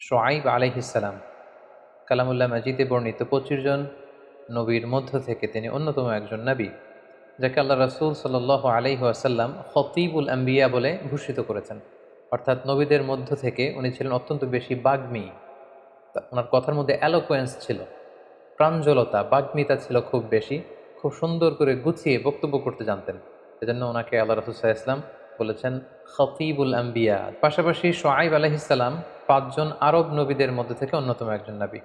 শুআয়ব আলাইহিসসালাম কালামুল্লাহ মাজিদে বর্ণিত ২৫ জন নবীর মধ্য থেকে তিনি অন্যতম একজন নবী, যাকে আল্লাহ রাসূল সাল্লাল্লাহু আলাইহি ওয়াসাল্লাম খতীবুল আম্বিয়া বলে ভূষিত করেছেন। অর্থাৎ নবীদের মধ্য থেকে উনি ছিলেন অত্যন্ত বেশি বাগ্মী। ওনার কথার মধ্যে অ্যালোকোয়েন্স ছিল, প্রাঞ্জলতা, বাগ্মিতা ছিল খুব বেশি। খুব সুন্দর করে গুছিয়ে বক্তব্য করতে জানতেন। এজন্য ওনাকে আল্লাহ রাসূল সাল্লাল্লাহু আলাইহি ওয়াসাল্লাম বলেছেন খতীবুল আম্বিয়া। পাশাপাশি শুআয়ব আলাইহিস সালাম ৫ জন আরব নবীদের মধ্যে থেকে অন্যতম একজন নবী।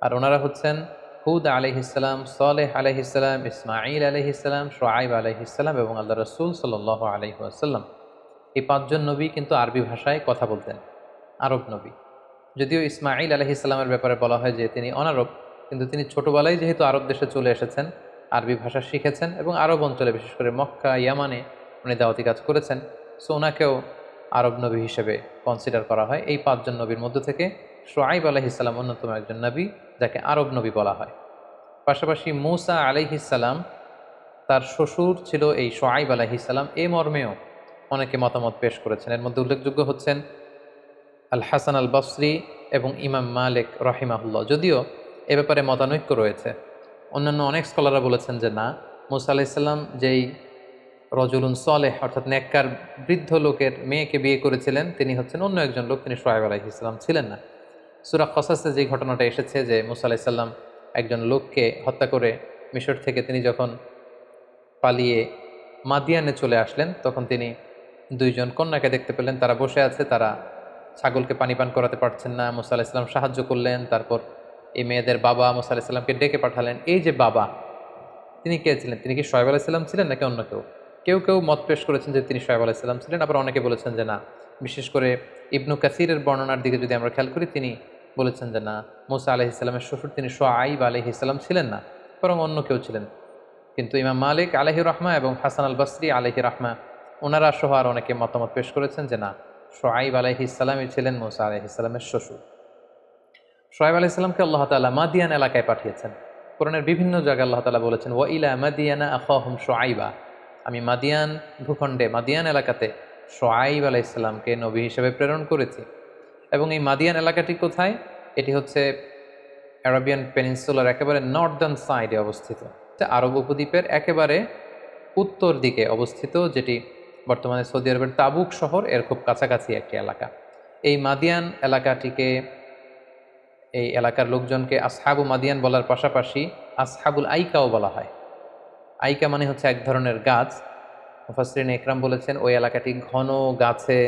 আর ওনারা হচ্ছেন হুদ আলাইহিস সালাম, সালেহ আলাইহিস সালাম, ইসমাঈল আলাইহিস সালাম, শুআয়ব আলাইহিস সালাম এবং আল্লাহ রাসূল সাল্লাল্লাহু আলাইহি ওয়াসাল্লাম। এই ৫ জন নবী কিন্তু আরবি ভাষায় কথা বলতেন, আরব নবী। যদিও ইসমাঈল আলাইহিস সালামের ব্যাপারে বলা হয় যে তিনি অনারব, কিন্তু তিনি ছোটবেলায় যেহেতু আরব দেশে চলে এসেছেন, আরবি ভাষা শিখেছেন এবং আরব অঞ্চলে বিশেষ করে মক্কা, ইয়ামানে উনি দাওয়াতি কাজ করেছেন। সো ওনাকেও আরব নবী হিসেবে কনসিডার করা হয়। এই ৫ জন নবীর মধ্য থেকে শুআয়ব আলাইহিস সালাম অন্যতম একজন নবী, যাকে আরব নবী বলা হয়। পাশাপাশি মূসা আলাইহিস সালাম, তার শ্বশুর ছিল এই শুআয়ব আলাইহিস সালাম, এ মর্মেও অনেকে মতামত পেশ করেছেন। এর মধ্যে উল্লেখযোগ্য হচ্ছেন আল হাসান আল বসরি এবং ইমাম মালিক রাহিমাহুল্লাহ। যদিও এ ব্যাপারে মতানৈক্য রয়েছে, অন্যান্য অনেক স্কলাররা বলেছেন যে না, মূসা আলাইহিসসালাম যেই রজুলুন সলেহ অর্থাৎ নেককার বৃদ্ধ লোকের মেয়েকে বিয়ে করেছিলেন, তিনি হচ্ছেন অন্য একজন লোক, তিনি শুআয়ব আলাইহিসসালাম ছিলেন না। সূরা কসাসে যে ঘটনাটা এসেছে যে মূসা আলাইহিসসালাম একজন লোককে হত্যা করে মিশর থেকে তিনি যখন পালিয়ে মাদিয়ানে চলে আসলেন, তখন তিনি ২ জন কন্যাকে দেখতে পেলেন, তারা বসে আছে, তারা ছাগলকে পানি পান করাতে পারছেন না। মূসা আলাইহিস সালাম সাহায্য করলেন। তারপর এই মেয়েদের বাবা মূসা আলাইহিস সালামকে ডেকে পাঠালেন। এই যে বাবা, তিনি কে ছিলেন? তিনি কি শুআয়ব আলাইহিস সালাম ছিলেন নাকি অন্য কেউ? কেউ কেউ মত পেশ করেছেন যে তিনি শুআয়ব আলাইহিস সালাম ছিলেন, আবার অনেকে বলেছেন যে না। বিশেষ করে ইবনু কাসিরের বর্ণনার দিকে যদি আমরা খেয়াল করি, তিনি বলেছেন যে না, মূসা আলাইহিস সালামের শ্বশুর তিনি শুআয়ব আলাইহিস সালাম ছিলেন না, বরং অন্য কেউ ছিলেন। কিন্তু ইমাম মালিক আলাইহি রাহমা এবং হাসান আল বসরি আলাইহি রাহমা, ওনারা সহ আর অনেকে মতামত পেশ করেছেন যে না, শুআয়ব আলাইহিস সালামই ছিলেন মূসা আলাইহিস সালামের শ্বশুর। শুআয়ব আলাইহিস সালামকে আল্লাহ তাআলা মাদিয়ান এলাকায় পাঠিয়েছেন। কোরআনের বিভিন্ন জায়গায় আল্লাহ তাআলা বলেছেন ওয়া ইলা মাদিয়ানা আখাহুম শুআয়বা, আমি মাদিয়ান ভূখণ্ডে, মাদিয়ান এলাকাতে শুআয়ব আলাইহিস সালামকে নবী হিসেবে প্রেরণ করেছি। এবং এই মাদিয়ান এলাকাটি কোথায়? এটি হচ্ছে আরাবিয়ান পেনিনসুলার একেবারে নর্দার্ন সাইডে অবস্থিত, আরব উপদ্বীপের একেবারে উত্তর দিকে অবস্থিত, যেটি বর্তমানে সৌদি আরবের তাবুক শহর এর খুব কাছাকাছি একটি এলাকা। এই মাদিয়ান এলাকাটিকে, এই এলাকার লোকজনকে আসহাবু মাদিয়ান বলার পাশাপাশি আসহাবুল আইকাও বলা হয়। আইকা মানে হচ্ছে এক ধরনের গাছ। মুফাসসিরিন ইকরাম বলেছেন ওই এলাকাটি ঘন গাছে,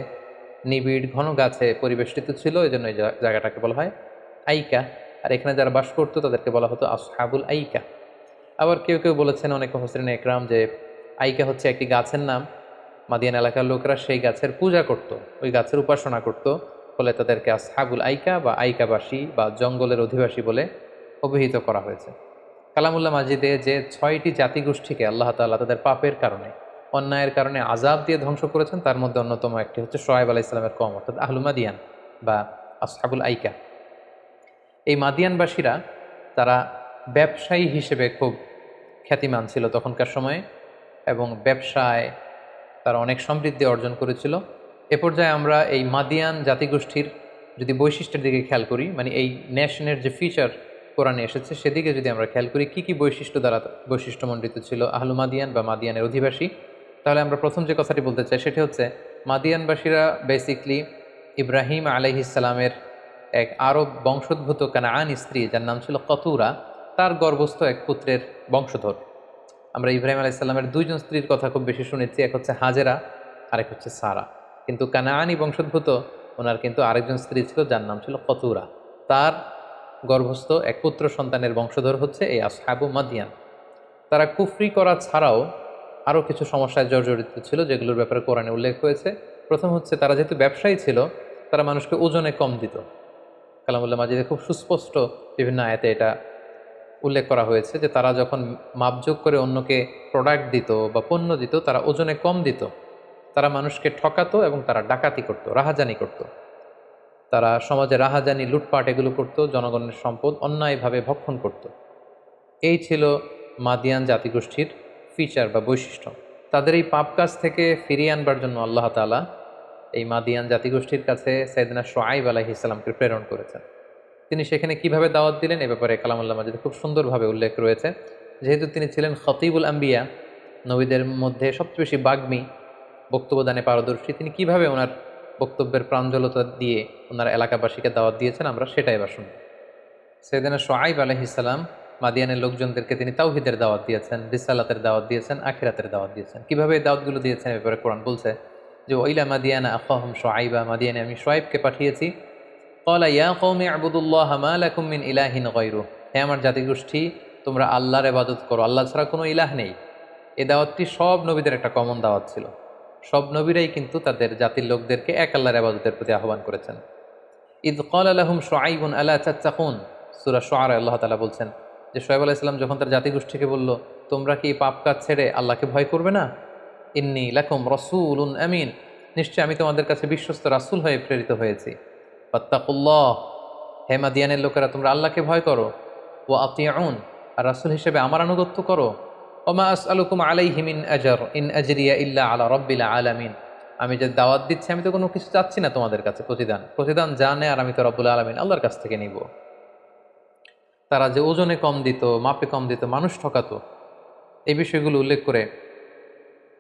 নিবিড় ঘন গাছে পরিবেষ্টিত ছিল, এই জন্য এই জায়গাটাকে বলা হয় আইকা। আর এখানে যারা বাস করতো তাদেরকে বলা হতো আসহাবুল আইকা। আবার কেউ কেউ বলেছেন, অনেক মুফাসসিরিন ইকরাম, যে আইকা হচ্ছে একটি গাছের নাম। মাদিয়ান এলাকার লোকরা সেই গাছের পূজা করত, ওই গাছের উপাসনা করত, ফলে তাদেরকে আসহাবুল আইকা বা আইকাবাসী বা জঙ্গলের অধিবাসী বলে অভিহিত করা হয়েছে। কালামুল্লাহ মাজিদে যে ৬টি জাতিগোষ্ঠীকে আল্লাহ তাআলা তাদের পাপের কারণে, অন্যায়ের কারণে আযাব দিয়ে ধ্বংস করেছেন, তার মধ্যে অন্যতম একটি হচ্ছে শুআয়ব আলাইহিস সালামের কওম, অর্থাৎ আহলু মাদিয়ান বা আসহাবুল আইকা। এই মাদিয়ানবাসীরা, তারা ব্যবসায়ী হিসেবে খুব খ্যাতিমান ছিল তখনকার সময়ে, এবং ব্যবসায় তারা অনেক সমৃদ্ধি অর্জন করেছিল। এ পর্যায়ে আমরা এই মাদিয়ান জাতিগোষ্ঠীর যদি বৈশিষ্ট্যের দিকে খেয়াল করি, মানে এই নেশনের যে ফিচার কোরআনে এসেছে সেদিকে যদি আমরা খেয়াল করি, কি কি বৈশিষ্ট্য দ্বারা বৈশিষ্ট্যমণ্ডিত ছিল আহলু মাদিয়ান বা মাদিয়ানের অধিবাসী, তাহলে আমরা প্রথম যে কথাটি বলতে চাই সেটি হচ্ছে মাদিয়ানবাসীরা বেসিকলি ইব্রাহিম আলাইহিস সালামের এক আরব বংশোদ্ভূত কানাআন স্ত্রী, যার নাম ছিল কতুরা, তার গর্ভস্থ এক পুত্রের বংশধর। আমরা ইব্রাহিম আলাইহিস সালামের ২ জন স্ত্রীর কথা খুব বেশি শুনেছি, এক হচ্ছে হাজেরা, আরেক হচ্ছে সারা। কিন্তু কানাআনি বংশোদ্ভূত ওনার কিন্তু আরেকজন স্ত্রী ছিল, যার নাম ছিল কতুরা। তার গর্ভস্থ এক পুত্র সন্তানের বংশধর হচ্ছে এই আসহাবু মাদিয়ান। তারা কুফরি করা ছাড়াও আরও কিছু সমস্যায় জর্জরিত ছিল, যেগুলোর ব্যাপারে কোরআনে উল্লেখ হয়েছে। প্রথম হচ্ছে, তারা যেহেতু ব্যবসায়ী ছিল, তারা মানুষকে ওজনে কম দিত। কালামুল্লাহ মাজিদে খুব সুস্পষ্ট বিভিন্ন আয়াতে এটা উল্লেখ করা হয়েছে যে তারা যখন মাপযোগ করে অন্যকে প্রোডাক্ট দিত বা পণ্য দিত, তারা ওজনে কম দিত। তারা মানুষকে ঠকাতো এবং তারা ডাকাতি করত, রাহাজানি করত। তারা সমাজে রাহাজানি, লুটপাট এগুলো করত, জনগণের সম্পদ অন্যায়ভাবে ভক্ষণ করত। এই ছিল মাদিয়ান জাতিগোষ্ঠীর ফিচার বা বৈশিষ্ট্য। তাদের এই পাপ কাজ থেকে ফিরিয়ে আনবার জন্য আল্লাহ তাআলা এই মাদিয়ান জাতিগোষ্ঠীর কাছে সাইয়েদনা শুআয়ব আলাইহিস সালামকে প্রেরণ করেছেন। তিনি সেখানে কিভাবে দাওয়াত দিলেন এ ব্যাপারে কালামুল্লাহ মাজিদে খুব সুন্দরভাবে উল্লেখ রয়েছে। যেহেতু তিনি ছিলেন খতিবুল আম্বিয়া, নবীদের মধ্যে সবচেয়ে বেশি বাগ্মী, বক্তব্যদানে পারদর্শী, তিনি কিভাবে ওনার বক্তব্যের প্রাঞ্জলতা দিয়ে ওনার এলাকাবাসীকে দাওয়াত দিয়েছেন আমরা সেটাই এবার শুনব। সাইয়েদনা শুআয়ব আলাইহিস সালাম মাদিয়ানের লোকজনদেরকে তিনি তাওহীদের দাওয়াত দিয়েছেন, রিসালাতের দাওয়াত দিয়েছেন, আখিরাতের দাওয়াত দিয়েছেন। কিভাবে এই দাওয়াতগুলো দিয়েছেন এ ব্যাপারে কোরআন বলছে যে ওয়াইলা মাদিয়ানা আখাহুম শুআয়বা, মাদিয়ানে আমি শুআয়বকে পাঠিয়েছি। ক্বালা ইয়া কওমি ইবুদুল্লাহ মা লাকুম মিন ইলাহিন গায়রুহ, হে আমার জাতিগোষ্ঠী তোমরা আল্লাহর ইবাদত করো, আল্লাহ ছাড়া কোনো ইলাহ নেই। এই দাওয়াতটি সব নবীদের একটা কমন দাওয়াত ছিল। সব নবীরাই কিন্তু তাদের জাতির লোকদেরকে এক আল্লাহর ইবাদতের প্রতি আহ্বান করেছেন। ইদ ক্বালা লাহুম শুআয়বুন আলা তাত্তাকুন, সূরা শুআরা আল্লাহ তাআলা বলছেন যে শুআয়ব আলাইহিস সালাম যখন তার জাতিগোষ্ঠীকে বলল তোমরা কি পাপ কাজ ছেড়ে আল্লাহকে ভয় করবে না? ইন্নী লাকুম রাসূলুন আমিন, নিশ্চয় আমি তোমাদের কাছে বিশ্বস্ত রাসূল হয়ে প্রেরিত হয়েছি। ফাত্তাকুল্লাহ, হে মাদিয়ানের লোকেরা তোমরা আল্লাহকে ভয় করো। ওয়া আতিউন, আর রাসূল হিসেবে আমার আনুগত্য করো। ওমা আসআলুকুম আলাইহি মিন আজর ইন আজরিয়া ইল্লা আলা রাব্বিল আলামিন, আমি যে দাওয়াত দিচ্ছি আমি তো কোনো কিছু চাচ্ছি না তোমাদের কাছে প্রতিদান জানে, আর আমি তো রব্বুল আলামিন আল্লাহর কাছ থেকে নিব। তারা যে ওজনে কম দিত, মাপে কম দিত, মানুষ ঠকাতো, এই বিষয়গুলো উল্লেখ করে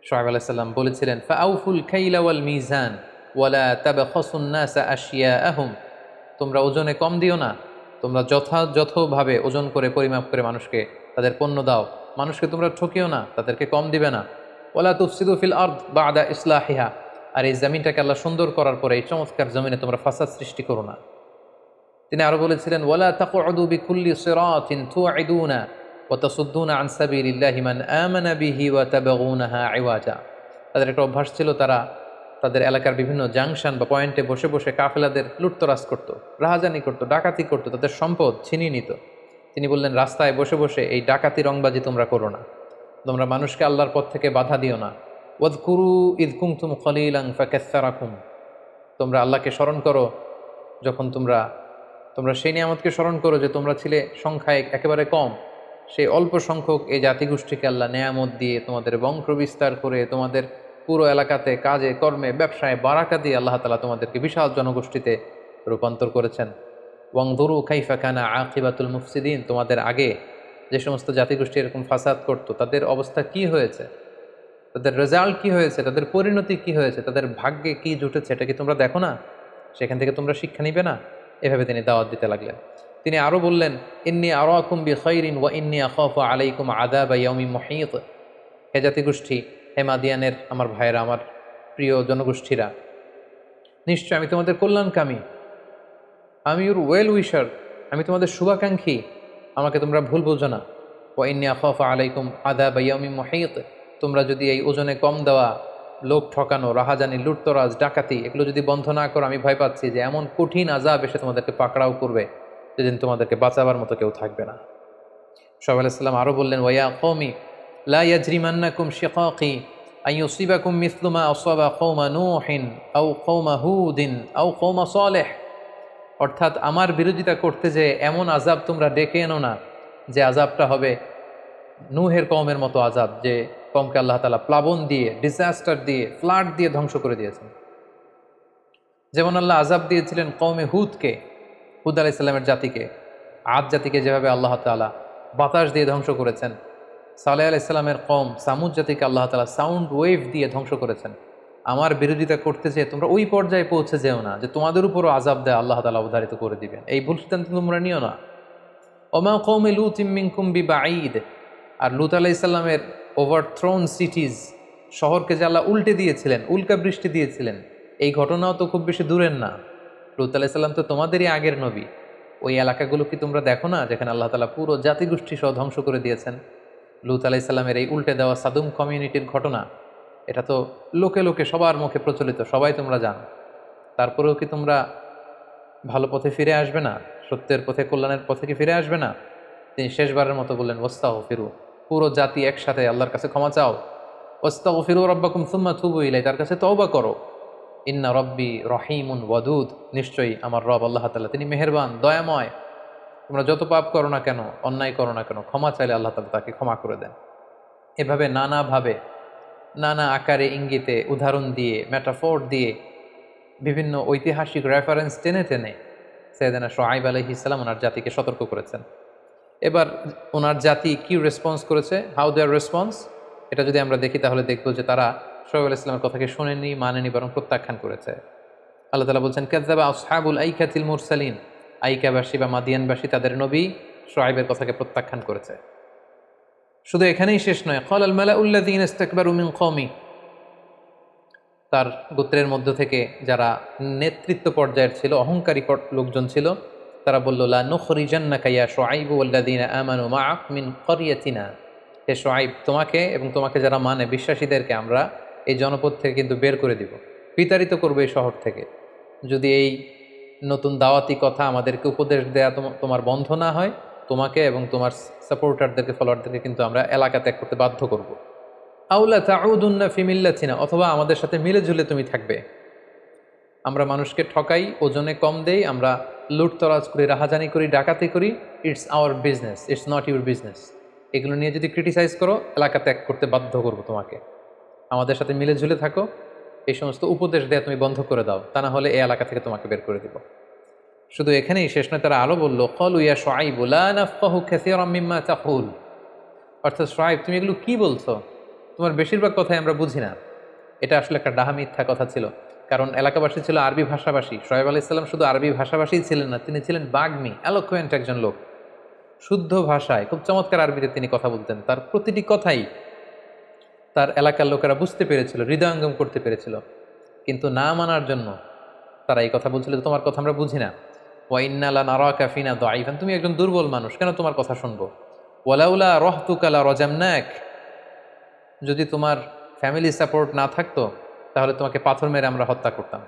শুআয়ব আলাইহিস সালাম বলেছিলেন ফাআউফুল কাইলা ওয়াল মিজান ওয়ালা তাবখাসুন নাসা আশিয়াআহুম, তোমরা ওজনে কম দিও না, তোমরা যথাযথভাবে ওজন করে পরিমাপ করে মানুষকে তাদের পণ্য দাও, মানুষকে তোমরা ঠকিও না, তাদেরকে কম দিবে না। ওয়ালা তুফসিদু ফিল আরদ বা'দা ইসলাহিহা, আর এই জমিনটাকে আল্লাহ সুন্দর করার পরে এই চমৎকার জমিনে তোমরা ফাসাদ সৃষ্টি করো না। তিনি আরো বলেছিলেন ওয়ালা তাকউদু বিকুল্লি সিরাতিন তু'ইদুনা ওয়া তাসুদ্দুনা আন সাবিলিল্লাহি মান আমানা বিহি ওয়া তাবগুনাহা ইওয়াজা, তাদের একটা অভ্যাস ছিল, তারা তাদের এলাকার বিভিন্ন জাংশন বা পয়েন্টে বসে বসে কাফেলাদের লুটতরাজ করত, রাহাজানি করত, ডাকাতি করত, তাদের সম্পদ ছিনিয়ে নিত। তিনি বললেন রাস্তায় বসে বসে এই ডাকাতি রংবাজি তোমরা করো না, তোমরা মানুষকে আল্লাহর পথ থেকে বাধা দিও না। ওয়াযকুরু ইয কুনতুম কলিলান ফাকাসসারাকুম, তোমরা আল্লাহকে স্মরণ করো যখন তোমরা সেই নিয়ামতকে স্মরণ করো যে তোমরা ছিলে সংখ্যায় একেবারে কম, সেই অল্প সংখ্যক এই জাতিগোষ্ঠীকে আল্লাহ নেয়ামত দিয়ে তোমাদের বংশ বিস্তার করে তোমাদের পুরো এলাকাতে কাজে কর্মে ব্যবসায় বারাকা দিয়ে আল্লাহ তাআলা তোমাদেরকে বিশাল জনগোষ্ঠীতে রূপান্তর করেছেন। ওয়াংদুরু কাইফা কানা আকিবাতুল মুফসিদিন, তোমাদের আগে যে সমস্ত জাতিগোষ্ঠী এরকম ফাসাদ করত তাদের অবস্থা কি হয়েছে, তাদের রেজাল্ট কি হয়েছে, তাদের পরিণতি কি হয়েছে, তাদের ভাগ্যে কি জুটেছে, এটা কি তোমরা দেখো না? সেখান থেকে তোমরা শিক্ষা নিবে না? এভাবে তিনি দাওয়াত দিতে লাগলেন। তিনি আরো বললেন ইন্নী আরাকুম বিখাইরিন ওয়া ইন্নী আখাফু আলাইকুম আযাবা ইয়াউমিন মুহীত, হে জাতিগোষ্ঠী, হে মাদিয়ানের আমার ভাইয়েরা, আমার প্রিয় জনগোষ্ঠীরা, নিশ্চয় আমি তোমাদের কল্যাণকামী, আমি ইউর ওয়েল উইশার, আমি তোমাদের শুভাকাঙ্ক্ষী, আমাকে তোমরা ভুল বোঝো না। ওয়া ইন্নী আখাফু আলাইকুম আযাবা ইয়াউমিন মুহীত, তোমরা যদি এই ওজনে কম দেওয়া, লোক ঠকানো, রাহাজানি, লুটতরাজ, ডাকাতি এগুলো যদি বন্ধ না করো, আমি ভয় পাচ্ছি যে এমন কঠিন আযাব এসে তোমাদেরকে পাকড়াও করবে যেদিন তোমাদেরকে বাঁচাবার মতো কেউ থাকবে না। শুআয়ব আলাইহিস সালাম আরো বললেন ওয়া ইয়া কওমি লা ইয়াজরিমান্নাকুম শিকাকি আন ইউসিবাকুম মিসলু মা আসাবা কওমা নূহিন আও কওমা হুদিন আও কওমা সালেহ, অর্থাৎ আমার বিরোধিতা করতে যে এমন আযাব তোমরা ডেকে এনো না যে আযাবটা হবে নূহের কওমের মতো আযাব, যে কওমকে আল্লাহ তাআলা প্লাবন দিয়ে, ডিজাস্টার দিয়ে, ফ্লাড দিয়ে ধ্বংস করে দিয়েছেন। যেমন আল্লাহ আযাব দিয়েছিলেন কওমে হুদকে, হুদ আলাইহিস সালামের জাতিকে, আদ জাতিকে যেভাবে আল্লাহ তাআলা বাতাস দিয়ে ধ্বংস করেছেন, সালেহ আলাইহিস সালামের কওম সামুদ জাতিকে আল্লাহ তাআলা সাউন্ড ওয়েভ দিয়ে ধ্বংস করেছেন। আমার বিরোধিতা করতে চেয়ে তোমরা ওই পর্যায়ে পৌঁছে যেও না যে তোমাদের উপরও আযাব দেয় আল্লাহ তাআলা অবধারিত করে দিবেন, এই ভুল সিদ্ধান্ত তোমরা নিও না। ওমা কওমে লুতিম মিনকুম বিবাঈদ, আর লূত আলাইহিস সালামের ওভারথ্রোন সিটিজ, শহরকে যে আল্লাহ উল্টে দিয়েছিলেন, উল্কা বৃষ্টি দিয়েছিলেন, এই ঘটনাও তো খুব বেশি দূরের না। লূত আলাইহিস সালাম তো তোমাদেরই আগের নবী। ওই এলাকাগুলো কি তোমরা দেখো না যেখানে আল্লাহ তাআলা পুরো জাতিগোষ্ঠী সহ ধ্বংস করে দিয়েছেন? লূত আলাইহিস সালামের এই উল্টে দেওয়া সাদুম কমিউনিটির ঘটনা, এটা তো লোকে লোকে সবার মুখে প্রচলিত, সবাই তোমরা জানো। তারপরেও কি তোমরা ভালো পথে ফিরে আসবে না? সত্যের পথে, কল্যাণের পথে কি ফিরে আসবে না? তিনি শেষবারের মতো বললেন ওয়াস্তাগফিরু, পুরো জাতি একসাথে আল্লাহর কাছে ক্ষমা চাও। ওয়াস্তাগফিরু রাব্বাকুম সুম্মা তুবু ইলাইহি, তার কাছে তওবা করো। ইন্না রব্বি রহিমুন ওয়াদুদ, নিশ্চয়ই আমার রব আল্লাহ তাআলা তিনি মেহেরবান, দয়াময়। তোমরা যত পাপ করো না কেন, অন্যায় করো না কেন, ক্ষমা চাইলে আল্লাহ তাআলা তাকে ক্ষমা করে দেন। এভাবে নানাভাবে, নানা আকারে, ইঙ্গিতে, উদাহরণ দিয়ে, মেটাফোর দিয়ে বিভিন্ন ঐতিহাসিক রেফারেন্স টেনে টেনে সৈয়দনা শুআয়ব আলাইহিস সালাম ওনার জাতিকে সতর্ক করেছেন। এবার ওনার জাতি কি রেসপন্স করেছে, হাউ দেয়ার রেসপন্স, এটা যদি আমরা দেখি তাহলে দেখব যে তারা শুআয়ব আলাইহিস সালামের কথাকে শোনেনি, মানেনি, বরং প্রত্যাখ্যান করেছে। আল্লাহ তাআলা বলছেন কাযযাবা আসহাবুল আইকাতিল মুরসালিন, আইকাবাসী বা মাদিয়ানবাসী তাদের নবী শুআয়বের কথাকে প্রত্যাখ্যান করেছে। শুধু এখানেই শেষ নয়, ক্বালাল মালাউল্লাযীনা ইসতাকবারু মিন কওমি, তার গোত্রের মধ্য থেকে যারা নেতৃত্ব পর্যায়ের ছিল, অহংকারী লোকজন ছিল, তারা বলল লা নুখরিজান্নাকা ইয়া শুআইবু ওয়াল্লাযীনা আমানু মাআক মিন ক্বরিয়াতিনা, হে শুআইব, তোমাকে এবং তোমাকে যারা মানে বিশ্বাসীদেরকে আমরা এই জনপদ থেকে কিন্তু বের করে দিব, বিতাড়িত করবে এই শহর থেকে। যদি এই নতুন দাওয়াতি কথা আমাদেরকে উপদেশ দেয়া তোমার বন্ধ না হয়, তোমাকে এবং তোমার সাপোর্টারদেরকে, ফলোয়ারদেরকে কিন্তু আমরা এলাকা ত্যাগ করতে বাধ্য করব। আউলা তাউদুন্না ফি মিল্লাতিনা, অথবা আমাদের সাথে মিলে ঝুলে তুমি থাকবে। আমরা মানুষকে ঠকাই, ওজনে কম দেই, আমরা লুটতরাজ করি, রাহাজানি করি, ডাকাতি করি, it's hour business, it's not your business. এগুলো নিয়ে যদি ক্রিটিসাইজ করো, এলাকা ত্যাগ করতে বাধ্য করবো তোমাকে। আমাদের সাথে মিলে ঝুলে থাকো, এই সমস্ত উপদেশ দেয়া তুমি বন্ধ করে দাও, তা না হলে এই এলাকা থেকে তোমাকে বের করে দিব। শুধু এখানেই শেষ নয়, তারা আরো বলল ক্বালু ইয়া শুআইবু লা নাফকাহু কাসীরাম মিম্মা তাকুল, অর্থাৎ শুআইব তুমি এগুলো কি বলছো, তোমার বেশিরভাগ কথাই আমরা বুঝি না। এটা আসলে একটা ডাহা মিথ্যা কথা ছিল, কারণ এলাকাবাসী ছিল আরবি ভাষাভাষী। শুআয়ব আলাইহিস সালাম শুধু আরবি ভাষাভাষীই ছিলেন না, তিনি ছিলেন বাগ্মী, এলোকুয়েন্ট একজন লোক। শুদ্ধ ভাষায় খুব চমৎকার আরবিতে তিনি কথা বলতেন, তার প্রতিটি কথাই তার এলাকার লোকেরা বুঝতে পেরেছিল, হৃদয়ঙ্গম করতে পেরেছিল। কিন্তু না মানার জন্য তারা এই কথা বলছিল, তোমার কথা আমরা বুঝি না। ওয়া ইন্না লানারাকা ফিনা দাঈফান, তুমি একজন দুর্বল মানুষ, কেন তোমার কথা শুনবো। ওয়ালাউলা রাহতুকা লারাজামনাক, যদি তোমার ফ্যামিলি সাপোর্ট না থাকতো তাহলে তোমাকে পাথর মেরে আমরা হত্যা করতাম।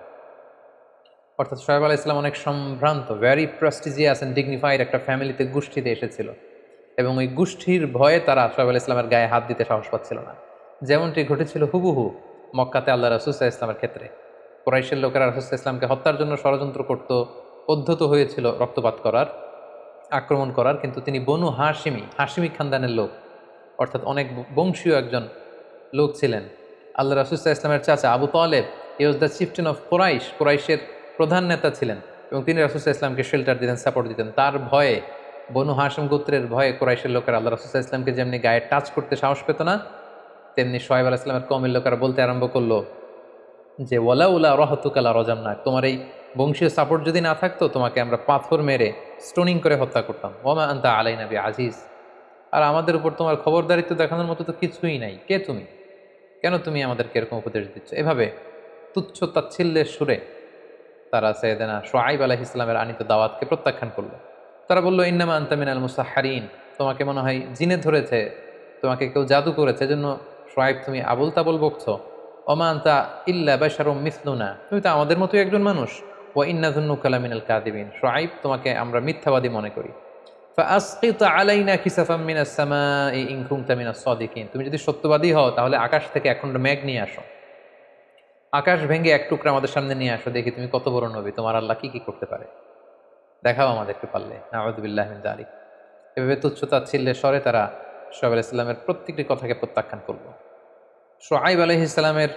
অর্থাৎ শুআয়ব আলাইহিস সালাম অনেক সম্ভ্রান্ত, ভেরি প্রেস্টিজিয়াস অ্যান্ড ডিগনিফাইড একটা ফ্যামিলিতে, গোষ্ঠীতে এসেছিল, এবং ওই গোষ্ঠীর ভয়ে তারা শুআয়ব আলাইহিস সালামের গায়ে হাত দিতে সাহস পাচ্ছিল না। যেমনটি ঘটেছিল হুবহু মক্কাতে আল্লাহ রাসূল সাল্লাল্লাহু আলাইহি ওয়াসাল্লামের ক্ষেত্রে। কুরাইশের লোকেরা রাসূল সাল্লাল্লাহু আলাইহি ওয়াসাল্লামকে হত্যার জন্য ষড়যন্ত্র করত, উদ্ধত হয়েছিল রক্তপাত করার, আক্রমণ করার, কিন্তু তিনি বনু হাশিমি খানদানের লোক, অর্থাৎ অনেক বংশীয় একজন লোক ছিলেন। আল্লাহ রাসূল সাল্লাল্লাহু আলাইহি ওয়াসাল্লামের চাচা আবু তালেব, হি was the chieftain of Quraish, কুরাইশের প্রধান নেতা ছিলেন, এবং তিনি রাসূল সাল্লাল্লাহু আলাইহি ওয়াসাল্লামকে শেল্টার দিতেন, সাপোর্ট দিতেন। তার ভয়ে, বনু হাশিম গোত্রের ভয়ে কুরাইশের লোকেরা আল্লাহ রাসূল সাল্লাল্লাহু আলাইহি ওয়াসাল্লামকে যেমনি গায়ে টাচ করতে সাহস পেত না, তেমনি শুআয়ব আলাইহিস সালামের কওমের লোকেরা বলতে আরম্ভ করলো যে ওয়ালাউলা রাহতুকা লারাজামনাক, তোমার এই বংশীয় সাপোর্ট যদি না থাকতো তোমাকে আমরা পাথর মেরে স্টোনিং করে হত্যা করতাম। ওয়া মা আনতা আলাইনা বিআজিজ, আর আমাদের উপর তোমার খবরদারিত্ব দেখানোর মতো তো কিছুই নাই, কে তুমি, কেন তুমি আমাদেরকে এরকম উপদেশ দিচ্ছ। এভাবে তুচ্ছ তাচ্ছিল্যের সুরে তারা সাইয়েদনা শুআয়ব আলাইহিস সালামের আনিত দাওয়াতকে প্রত্যাখ্যান করলো। তারা বলল ইন্নামা আনতা মিনাল মুসাহহারিন, তোমাকে মনে হয় জিনে ধরেছে, তোমাকে কেউ জাদু করেছে, এজন্য শুআয়ব তুমি আবুল তাবুল বকছো। ওমা আনতা ইল্লা বাশারুম মিসলুনা, তুমি তো আমাদের মতোই একজন মানুষ। ওয়া ইন্না যুন্নুকা লামিনাল কাযিবিন, শুআয়ব তোমাকে আমরা মিথ্যাবাদী মনে করি। ফাআসকিত আলাইনা কিসাফাম মিনাস সামাই ইন কুনতা মিনাস সাদিকিন, তুমি যদি সত্যবাদী হও তাহলে আকাশ থেকে এক খণ্ড মেঘ নিয়ে আসো, আকাশ ভেঙে এক টুকরা আমাদের সামনে নিয়ে আসো, দেখি তুমি কত বড় নবী, তোমার আল্লাহ কি কি করতে পারে, দেখাও আমাদেরকে পারলে। নাউযুবিল্লাহি মিন যালিক। এভাবে তুচ্ছ তাচ্ছিল্যের স্বরে তারা শুআয়ব আলাইহিস সালামের প্রত্যেকটি কথাকে প্রত্যাখ্যান করল। শুআয়ব আলাইহিস সালামের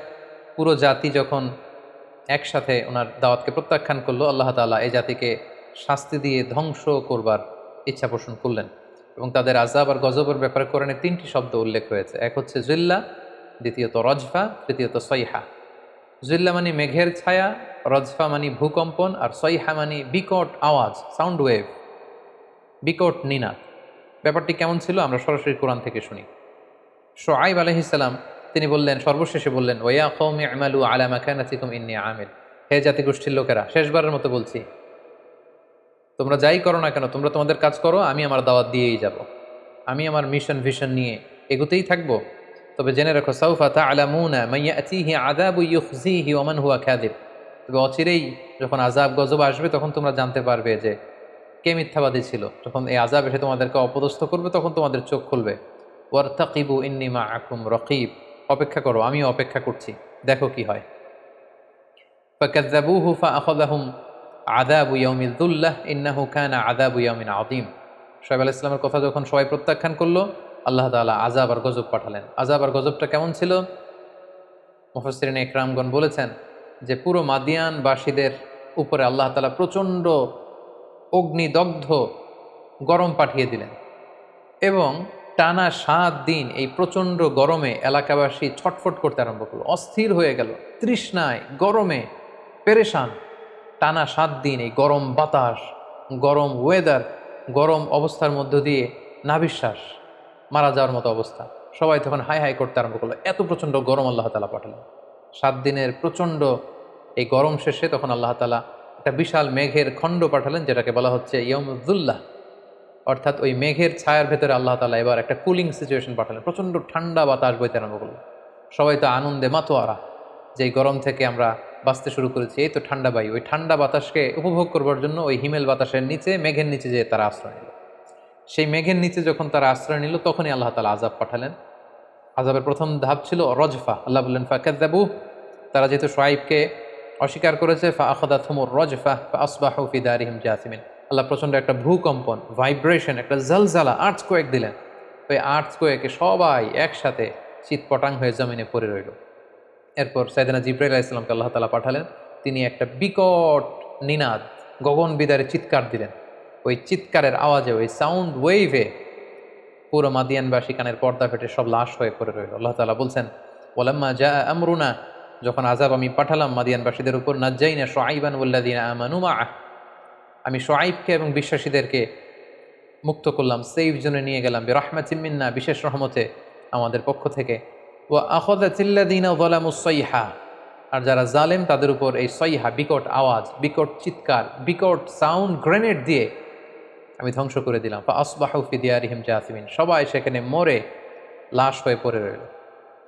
পুরো জাতি যখন একসাথে ওনার দাওয়াতকে প্রত্যাখ্যান করলো, আল্লাহ তাআলা এই জাতিকে শাস্তি দিয়ে ধ্বংস করবার ইচ্ছা পোষণ করলেন, এবং তাদের আযাব আর গজবের ব্যাপারে কোরআনে 3টি শব্দ উল্লেখ হয়েছে। এক হচ্ছে জিল্লা, দ্বিতীয়ত রজফা, তৃতীয়ত সয়হা। জিল্লা মানে মেঘের ছায়া, রজফা মানে ভূকম্পন, আর সয়হা মানে বিকট আওয়াজ, সাউন্ড ওয়েভ, বিকট নিনাদ। ব্যাপারটি কেমন ছিল আমরা সরাসরি কোরআন থেকে শুনি। শুআয়ব আলাইহিস সালাম তিনি বললেন, সর্বশেষে বললেন ওয়া কওমি আমালু আলা মাকানাতিকুম ইন্নী আমিল, হে জাতিগোষ্ঠীর লোকেরা, শেষবারের মতো বলছি, তোমরা যাই করো না কেন, তোমরা তোমাদের কাজ করো, আমি আমার দাওয়াত দিয়েই যাব, আমি আমার মিশন ভিশন নিয়ে এগোতেই থাকবো। তবে জেনে রাখো সাউফা তা'লামুনা মান ইয়াতিহি আযাবু ইউখজিহি ওয়া মান হুয়া কাযিব, তবে অচিরেই যখন আযাব গজব আসবে তখন তোমরা জানতে পারবে যে কে মিথ্যাবাদী ছিল। যখন এই আযাব এসে তোমাদেরকে অপদস্থ করবে তখন তোমাদের চোখ খুলবে। ওয়ারতাকিবু ইন্নী মাআকুম রাকিব, অপেক্ষা করো, আমিও অপেক্ষা করছি, দেখো কি হয়। ফাকাযযাবুহু ফাআখাযাহুম আযাবু ইয়াউমিয যুল্লাহ ইন্নাহু কানা আযাবু ইয়াউমিন আযীম। শুআয়ব আলাইহিস সালামের কথা যখন সবাই প্রত্যাখ্যান করলো, আল্লাহ তাআলা আযাব আর গজব পাঠালেন। আযাব আর গজবটা কেমন ছিল? মুফাসসিরিনে ইকরামগণ বলেছেন যে পুরো মাদিয়ানবাসীদের উপরে আল্লাহ তাআলা প্রচণ্ড অগ্নিদগ্ধ গরম পাঠিয়ে দিলেন এবং টানা 7 দিন এই প্রচণ্ড গরমে এলাকাবাসী ছটফট করতে আরম্ভ করলো, অস্থির হয়ে গেল, তৃষ্ণায় গরমে পেরেশান। টানা 7 দিন এই গরম বাতাস, গরম ওয়েদার, গরম অবস্থার মধ্য দিয়ে নাভিশ্বাস, মারা যাওয়ার মতো অবস্থা। সবাই তখন হাই হাই করতে আরম্ভ করলো, এত প্রচণ্ড গরম আল্লাহ তাআলা পাঠালেন। 7 দিনের প্রচণ্ড এই গরম শেষে তখন আল্লাহ তাআলা একটা বিশাল মেঘের খণ্ড পাঠালেন, যেটাকে বলা হচ্ছে ইয়াউমুদ্দুল্লাহ। অর্থাৎ ওই মেঘের ছায়ার ভেতরে আল্লাহ তাআলা এবার একটা কুলিং সিচুয়েশন পাঠালেন, প্রচণ্ড ঠান্ডা বাতাস বইতে আরম্ভ করলো। সবাই তো আনন্দে মাতোয়ারা, যে গরম থেকে আমরা বাঁচতে শুরু করেছি, এই তো ঠান্ডা বায়ু। ওই ঠান্ডা বাতাসকে উপভোগ করবার জন্য ওই হিমেল বাতাসের নিচে, মেঘের নিচে যে তারা আশ্রয় নিল। সেই মেঘের নিচে যখন তারা আশ্রয় নিল, তখনই আল্লাহ তাআলা আযাব পাঠালেন। আযাবের প্রথম ধাপ ছিল রজফা। আল্লাহ বললেন ফাকাযযাবু, তারা যেহেতু শুআয়বকে অস্বীকার করেছে, ফাআখাযাতহুমুর রজফা ফাআসবাহু ফি দারিহিম জাসিমিন। আল্লাহ প্রচণ্ড একটা ভূকম্পন, ভাইব্রেশন, একটা জালজালা, আর্থকোয়েক দিলেন। ওই আর্থকোয়েকে সবাই একসাথে চিৎপটাং হয়ে জমিনে পড়ে রইল। এরপর সাইয়েদনা জিবরাইল আলাইহিস সালামকে আল্লাহ তাআলা পাঠালেন। তিনি একটা বিকট নিনাদ, গগন বিদারে চিৎকার দিলেন। ওই চিৎকারের আওয়াজে, ওই সাউন্ড ওয়েভে পুরো মাদিয়ানবাসী কানের পর্দা ফেটে সব লাশ হয়ে পড়ে রইল। আল্লাহ তাআলা বলছেন, ওয়ালাম্মা জাআ আমরুনা, যখন আযাব আমি পাঠালাম মাদিয়ানবাসীদের উপর, নাজ্জাইনা শুআইবান ওয়াল্লাযিনা আমানু মাআহ, আমি শুআইবকে এবং বিশ্বাসীদেরকে মুক্ত করলাম, সেফ জোনে নিয়ে গেলাম, বিরাহমাতিম মিন্না, বিশেষ রহমতে আমাদের পক্ষ থেকে। ওয়া আখাযাতিল্লাযিনা যালামুস সাইহা, আর যারা জালেম তাদের উপর এই সাইহা, বিকট আওয়াজ, বিকট চিৎকার, বিকট সাউন্ড গ্রেনেড দিয়ে আমি ধ্বংস করে দিলাম। ফাআসবাহু ফি দিয়ারিহিম জাসিমিন, সবাই সেখানে মরে লাশ হয়ে পড়ে রইল।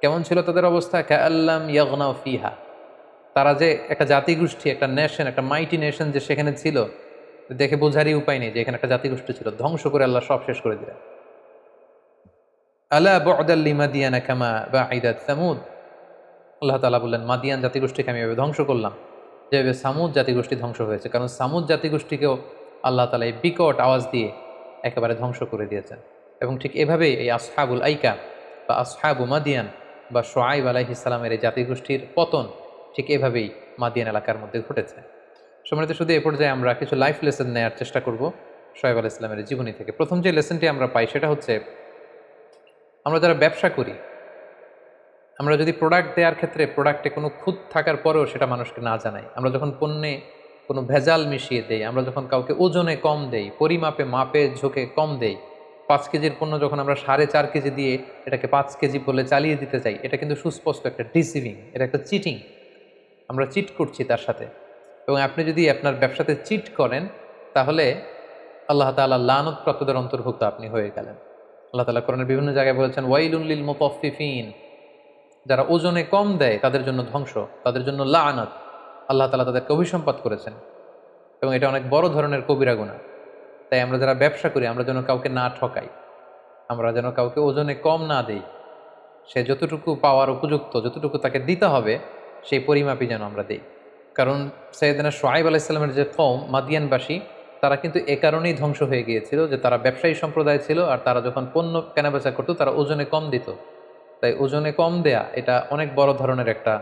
কেমন ছিল তাদের অবস্থা? কাআল্লাম ইয়াগনাউ ফিহা, তারা যে একটা জাতিগোষ্ঠী, একটা নেশন, একটা মাইটি নেশন যে সেখানে ছিল, দেখে বোঝারই উপায় নেই যে এখানে একটা জাতিগোষ্ঠী ছিল। ধ্বংস করে আল্লাহ সব শেষ করে দিলেন। আলা বু'দাল লিমাদিয়ানা কামা বা'iদাত সামুদ, আল্লাহ তাআলা বললেন মাদিয়ান জাতিগোষ্ঠীকে আমি এভাবে ধ্বংস করলাম যেভাবে সামুদ জাতিগোষ্ঠী ধ্বংস হয়েছে। কারণ সামুদ জাতিগোষ্ঠীকেও আল্লাহ তাআলা এই বিকট আওয়াজ দিয়ে একেবারে ধ্বংস করে দিয়েছেন। এবং ঠিক এভাবেই এই আসহাবুল আইকা বা আসহাবু মাদিয়ান বা শুআয়ব আলাইহিস সালামের এই জাতিগোষ্ঠীর পতন ঠিক এভাবেই মাদিয়ান এলাকার মধ্যে ঘটেছে। সম্মানিত, শুধু এ পর্যায়ে আমরা কিছু লাইফ লেসন নেওয়ার চেষ্টা করব শুআয়ব আলাইহিস সালামের জীবনী থেকে। প্রথম যে লেসনটি আমরা পাই সেটা হচ্ছে, আমরা যারা ব্যবসা করি, আমরা যদি প্রোডাক্ট দেওয়ার ক্ষেত্রে প্রোডাক্টে কোনো খুঁত থাকার পরেও সেটা মানুষকে না জানাই, আমরা যখন পণ্যে কোনো ভেজাল মিশিয়ে দেই, আমরা যখন কাউকে ওজনে কম দেই, পরিমাপে মাপে ঝোঁকে কম দেই, 5 কেজির পণ্য যখন আমরা 4.5 কেজি দিয়ে এটাকে 5 কেজি বলে চালিয়ে দিতে চাই, এটা কিন্তু সুস্পষ্ট একটা ডিসিভিং, এটা একটা চিটিং। আমরা চিট করছি তার সাথে। এবং আপনি যদি আপনার ব্যবসাতে চিট করেন, তাহলে আল্লাহ তাআলা লানত-প্রাপ্তদের অন্তর্ভুক্ত আপনি হয়ে গেলেন। আল্লাহ তাআলা কোরআনের বিভিন্ন জায়গায় বলেছেন, ওয়াইলুন লিল মুতাফফিফিন, যারা ওজনে কম দেয় তাদের জন্য ধ্বংস, তাদের জন্য লাআনাত। আল্লাহ তাআলা তাদেরকে অভিসম্পাত করেছেন এবং এটা অনেক বড় ধরনের কবিরা গুনাহ। তাই আমরা যারা ব্যবসা করি, আমরা যেন কাউকে না ঠকাই, আমরা যেন কাউকে ওজনে কম না দেই। সে যতটুকু পাওয়ার উপযুক্ত, যতটুকু তাকে দিতে হবে, সেই পরিমাপই যেন আমরা দিই। কারণ সাইয়েদনা শুআয়ব আলাইহিস সালামের যে কওম মাদিয়ানবাসী, তারা কিন্তু এ কারণেই ধ্বংস হয়ে গিয়েছিল যে তারা ব্যবসায়ী সম্প্রদায় ছিল, আর তারা যখন পণ্য কেনাবেচা করতো তারা ওজনে কম দিত। তাই ওজনে কম দেয়া এটা অনেক বড় ধরনের একটা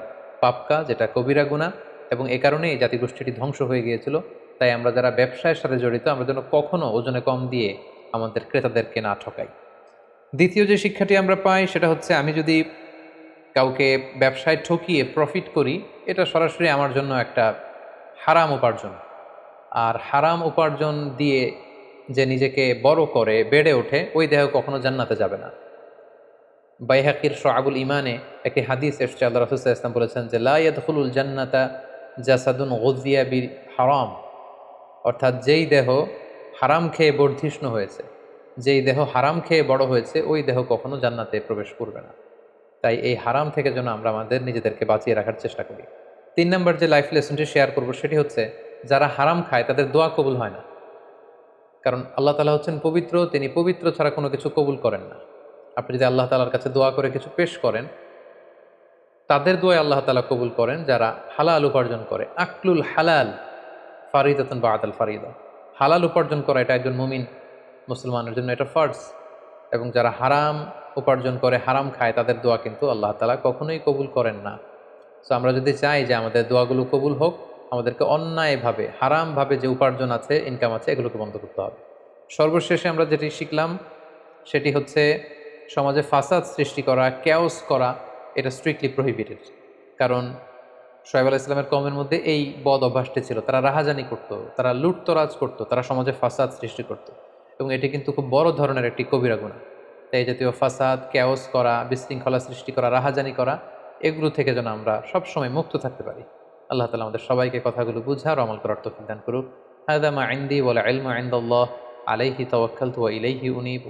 পাপ কাজ, যেটা কবিরা গুনাহ, এবং এ কারণেই এই জাতিগোষ্ঠীটি ধ্বংস হয়ে গিয়েছিল। তাই আমরা যারা ব্যবসায়ের সাথে জড়িত, আমরা যেন কখনো ওজনে কম দিয়ে আমাদের ক্রেতাদেরকে না ঠকাই। দ্বিতীয় যে শিক্ষাটি আমরা পাই সেটা হচ্ছে, আমি যদি কাউকে ব্যবসায় ঠকিয়ে প্রফিট করি, এটা সরাসরি আমার জন্য একটা হারাম উপার্জন। আর হারাম উপার্জন দিয়ে যে নিজেকে বড় করে বেড়ে ওঠে, ওই দেহ কখনো জান্নাতে যাবে না। বাইহাকির শুআবুল ঈমানে একটি হাদিস এসেছে, আল্লাহ রাসূল সাল্লাল্লাহু আলাইহি ওয়াসাল্লাম বলেছেন যে লা ইয়াদখুলুল জান্নাতা জাসাদুন গুযিয়া বিল হারাম, অর্থাৎ যেই দেহ হারাম খেয়ে বর্ধিষ্ণু হয়েছে, যেই দেহ হারাম খেয়ে বড় হয়েছে, ওই দেহ কখনো জান্নাতে প্রবেশ করবে না। তাই এই হারাম থেকে যেন আমরা আমাদের নিজেদেরকে বাঁচিয়ে রাখার চেষ্টা করি। 3 নম্বর যে লাইফ লেসনটি শেয়ার করব সেটি হচ্ছে, যারা হারাম খায় তাদের দোয়া কবুল হয় না। কারণ আল্লাহ তাআলা হচ্ছেন পবিত্র, তিনি পবিত্র ছাড়া কোনো কিছু কবুল করেন না। আপনি যদি আল্লাহ তাআলার কাছে দোয়া করে কিছু পেশ করেন, তাদের দোয়া আল্লাহ তাআলা কবুল করেন যারা হালাল উপার্জন করে। আকলুল হালাল ফারিদাতুন বা'দাল ফারিদা, হালাল উপার্জন করা এটা একজন মুমিন মুসলমানের জন্য এটা ফরজ। এবং যারা হারাম উপার্জন করে, হারাম খায়, তাদের দোয়া কিন্তু আল্লাহ তাআলা কখনোই কবুল করেন না। সো আমরা যদি চাই যে আমাদের দোয়াগুলো কবুল হোক, আমাদেরকে অন্যায়ভাবে হারামভাবে যে উপার্জন আছে, ইনকাম আছে, এগুলোকে বন্ধ করতে হবে। সর্বশেষে আমরা যেটি শিখলাম সেটি হচ্ছে সমাজে ফাসাদ সৃষ্টি করা, ক্যাওস করা, এটা স্ট্রিক্টলি প্রহিবিটেড। কারণ শোয়েব আলাইহিস সালামের কওমের মধ্যে এই বদ অভ্যাসটি ছিল। তারা রাহাজানি করত, তারা লুটতরাজ করত, তারা সমাজে ফাসাদ সৃষ্টি করত, এবং এটি কিন্তু খুব বড় ধরনের একটি কবিরা গুনাহ। তাই এই জাতীয় ফাসাদ, ক্যাওস করা, বিশৃঙ্খলা সৃষ্টি করা, রাহাজানি করা, এগুলো থেকে যেন আমরা সবসময় মুক্ত থাকতে পারি। আল্লাহ তাআলা আমাদের সবাইকে কথাগুলো বুঝার ও আমল করার তৌফিক দান করুক। হাযা মা ইনদি ওয়াল ইলমু ইনদাল্লাহ, আলাইহি তাওয়াক্কালতু ওয়া ইলাইহি উনীব।